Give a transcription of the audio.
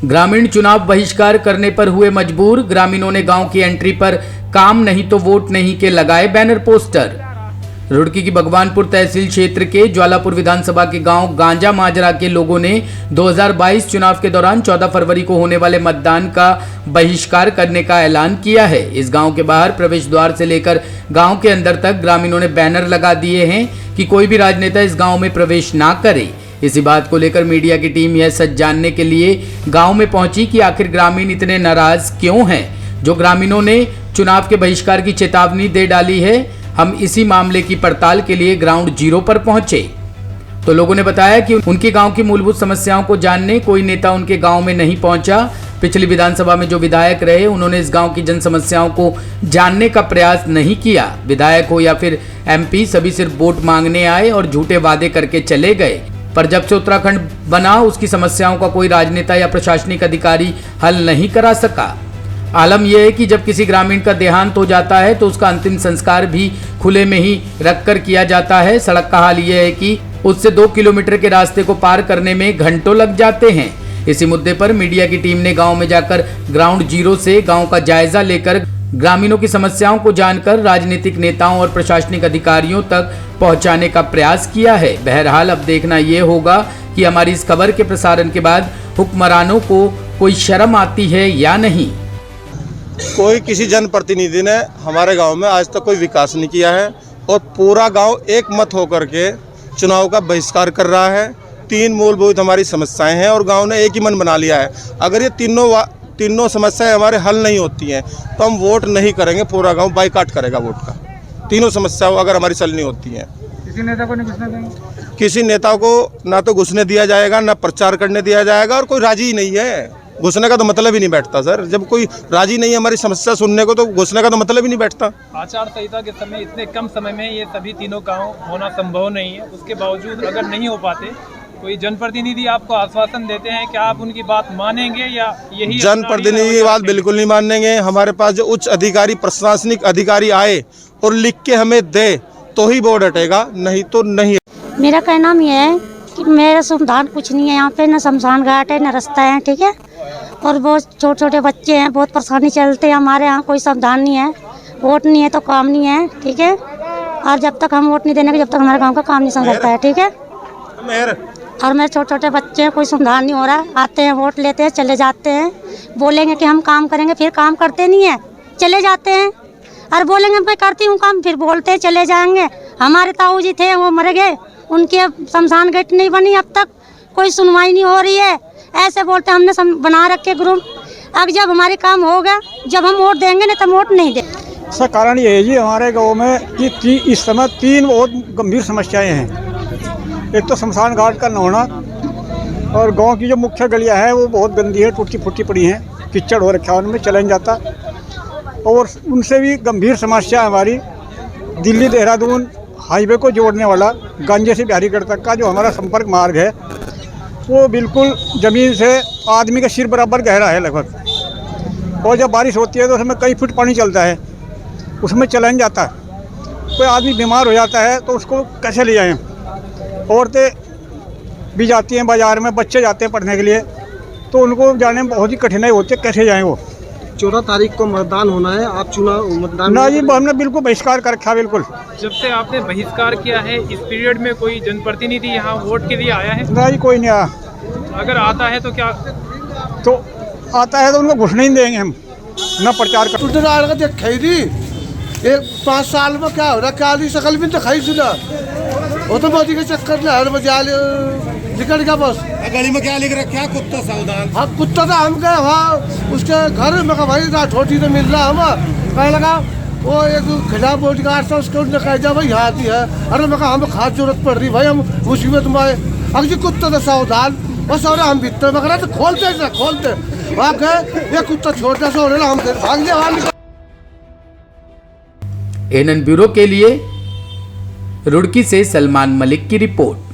ग्रामीण चुनाव बहिष्कार करने पर हुए मजबूर। ग्रामीणों ने गांव की एंट्री पर काम नहीं तो वोट नहीं के लगाए बैनर पोस्टर। रुड़की की भगवानपुर तहसील क्षेत्र के ज्वालापुर विधानसभा के गांव गांजा माजरा के लोगों ने 2022 चुनाव के दौरान 14 फरवरी को होने वाले मतदान का बहिष्कार करने का ऐलान किया है। इस गांव के बाहर प्रवेश द्वार से लेकर गांव के अंदर तक ग्रामीणों ने बैनर लगा दिए हैं कि कोई भी राजनेता इस गांव में प्रवेश ना करे। इसी बात को लेकर मीडिया की टीम यह सच जानने के लिए गांव में पहुंची कि आखिर ग्रामीण इतने नाराज क्यों हैं, जो ग्रामीणों ने चुनाव के बहिष्कार की चेतावनी दे डाली है। हम इसी मामले की पड़ताल के लिए ग्राउंड जीरो पर पहुंचे तो लोगों ने बताया कि उनके गांव की मूलभूत समस्याओं को जानने कोई नेता उनके गांव में नहीं पहुंचा। पिछली विधानसभा में जो विधायक रहे उन्होंने इस गांव की जन समस्याओं को जानने का प्रयास नहीं किया। विधायक हो या फिर एमपी, सभी सिर्फ वोट मांगने आए और झूठे वादे करके चले गए। पर जब से उत्तराखंड बना उसकी समस्याओं का कोई राजनेता या प्रशासनिक अधिकारी हल नहीं करा सका। आलम यह है कि जब किसी ग्रामीण का देहांत हो जाता है तो उसका अंतिम संस्कार भी खुले में ही रखकर किया जाता है। सड़क का हाल यह है कि उससे 2 किलोमीटर के रास्ते को पार करने में घंटों लग जाते हैं। इसी मुद्दे पर मीडिया की टीम ने गांव में जाकर ग्राउंड जीरो से गांव का जायजा लेकर ग्रामीणों की समस्याओं को जानकर राजनीतिक नेताओं और प्रशासनिक अधिकारियों तक पहुंचाने का प्रयास किया है। बहरहाल अब देखना यह होगा कि हमारी इस खबर के प्रसारण के बाद हुक्मरानों को कोई शर्म आती है या नहीं। कोई किसी जनप्रतिनिधि ने हमारे गांव में आज तक कोई विकास नहीं किया है और पूरा गांव एक मत होकर के चुनाव का बहिष्कार कर रहा है। 3 मूलभूत हमारी समस्याएं हैं और गांव ने एक ही मन बना लिया है। अगर ये तीनों समस्याएं हमारे हल नहीं होती हैं तो हम वोट नहीं करेंगे। पूरा गांव बाइकाट करेगा वोट का। तीनों समस्याओं अगर हमारी हल नहीं होती हैं, किसी नेता को नहीं घुसने देंगे। किसी नेता को ना तो घुसने दिया जाएगा, ना प्रचार करने दिया जाएगा और कोई राजी ही नहीं है। घुसने का तो मतलब ही नहीं बैठता सर। जब कोई राजी नहीं है हमारी समस्या सुनने को तो घुसने का तो मतलब ही नहीं बैठता। आचार संहिता के समय इतने कम समय में ये सभी तीनों गांव होना संभव नहीं है। उसके बावजूद अगर नहीं हो पाते, कोई जनप्रतिनिधि आपको आश्वासन देते हैं कि आप उनकी बात मानेंगे या यही? जनप्रतिनिधि की बात बिल्कुल नहीं मानेंगे। हमारे पास जो उच्च अधिकारी, प्रशासनिक अधिकारी आए और लिख के हमें दे तो ही बोर्ड हटेगा, नहीं तो नहीं। मेरा कहना यह है कि मेरा सुविधान कुछ नहीं है यहाँ पे, न शमशान घाट है न रास्ता है, ठीक है। और बहुत छोटे छोटे बच्चे हैं, बहुत परेशानी चलते हैं। हमारे यहाँ कोई सावधान नहीं है, वोट नहीं है तो काम नहीं है, ठीक है। और जब तक हम वोट नहीं देने के जब तक हमारे गांव का काम नहीं संभलता है, ठीक है। और मेरे छोटे छोटे बच्चे हैं, कोई सुधार नहीं हो रहा। आते हैं, वोट लेते हैं, चले जाते हैं। बोलेंगे कि हम काम करेंगे, फिर काम करते नहीं है, चले जाते हैं। और बोलेंगे मैं करती हूँ काम, फिर बोलते हैं चले जाएंगे। हमारे ताऊ जी थे, वो मर गए, उनके शमशान घाट नहीं बनी, अब तक कोई सुनवाई नहीं हो रही है। ऐसे बोलते हमने बना रखे ग्रुप। अब जब हमारे काम होगा, जब हम वोट देंगे नहीं तो वोट नहीं देंगे। इसका कारण ये है जी, हमारे गांव में कि इस समय 3 बहुत गंभीर समस्याएं हैं। एक तो शमशान घाट का न होना और गांव की जो मुख्य गलियां हैं वो बहुत गंदी है, टूटी फूटी पड़ी हैं, कीचड़ हो रखा है, उनमें चला नहीं जाता। और उनसे भी गंभीर समस्या हमारी दिल्ली देहरादून हाईवे को जोड़ने वाला गांजे से बिहारीगढ़ तक का जो हमारा संपर्क मार्ग है वो बिल्कुल ज़मीन से आदमी के सिर बराबर गहरा है लगभग। और जब बारिश होती है तो उसमें कई फुट पानी चलता है, उसमें चला नहीं जाता। कोई आदमी बीमार हो जाता है तो उसको कैसे ले जाएं। औरतें भी जाती हैं बाज़ार में, बच्चे जाते हैं पढ़ने के लिए, तो उनको जाने में बहुत ही कठिनाई होती है, कैसे जाएँ वो। 14 तारीख को मतदान होना है, आप चुनाव मतदान ना जी, हमने बिल्कुल बहिष्कार कर रखा। बिल्कुल जब से आपने बहिष्कार किया है इस पीरियड में कोई जनप्रतिनिधि यहाँ वोट के लिए आया है? ना जी, कोई नहीं आया। अगर आता है तो क्या? तो आता है तो उनको घुसने नहीं देंगे हम, ना प्रचार कर। 5 साल में क्या हो रहा, क्या शकल भी तो खाई सुना। वो तो मोदी के चक्कर में हर बजा निकल गया बस। गली में क्या लिख रखा है? कुत्ता सावधान। हाँ, कुत्ता तो हम गए वहाँ उसके घर में, भाई राठौटी तो मिल रहा हम कहने लगा। वो एक खिलाफ बोर्डगार्ड था, उसके उन्होंने कह दिया भाई यहाँ आती है। अरे मैं कहा हमें खास जरूरत पड़ रही भाई, हम मुसीबत में आए। अगर जी कुत्ता तो सावधान, बस और हम भीतर में करा तो खोलते वहाँ गए, ये कुत्ता छोटा सा होने हम भाग गए। एनएन ब्यूरो के लिए रुड़की से सलमान मलिक की रिपोर्ट।